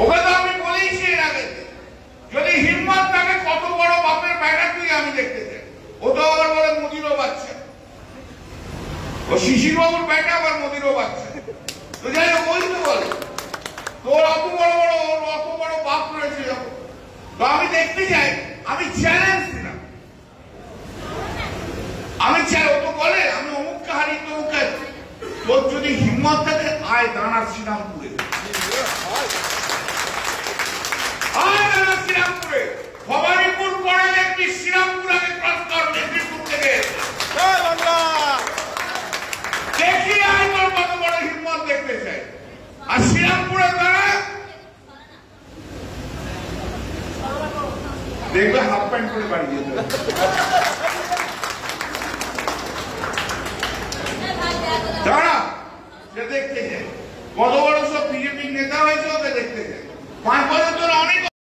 ওকে তো আমি বলেইছি এর আগে, যদি হিম্মত থাকে কত বড় বাপের বেটা তুই আমি দেখতে চাই। ও তো আবার বলে মোদিরও বাচ্চা, ও শিশির বাবুর বেটা আবার মোদিরও বাচ্চা। তো যাই হোক, ওই তো বলে তোর অত বড় বড় ওর অত বড় বাপ রয়েছে যখন, তো আমি দেখতে চাই। আমি চ্যালেঞ্জ দিলাম, আমি চাই ও তো বলে আমি অমুককে হারি তমুককে, তোর যদি হিম্মত থাকে আয় দাঁড়া শ্রীরামপুরে, আয় দাঁড়া শ্রীরামপুরে। ভবানীপুর পরে দেখবি শ্রীরামপুর আগে ক্রস কর মেদিনীপুর থেকে। দেখি আয় তোর কত বড় হিম্মত দেখতে চাই। আর শ্রীরামপুরে দাঁড়া দেখবে হাফ প্যান্ট করে বাড়ি যেতে।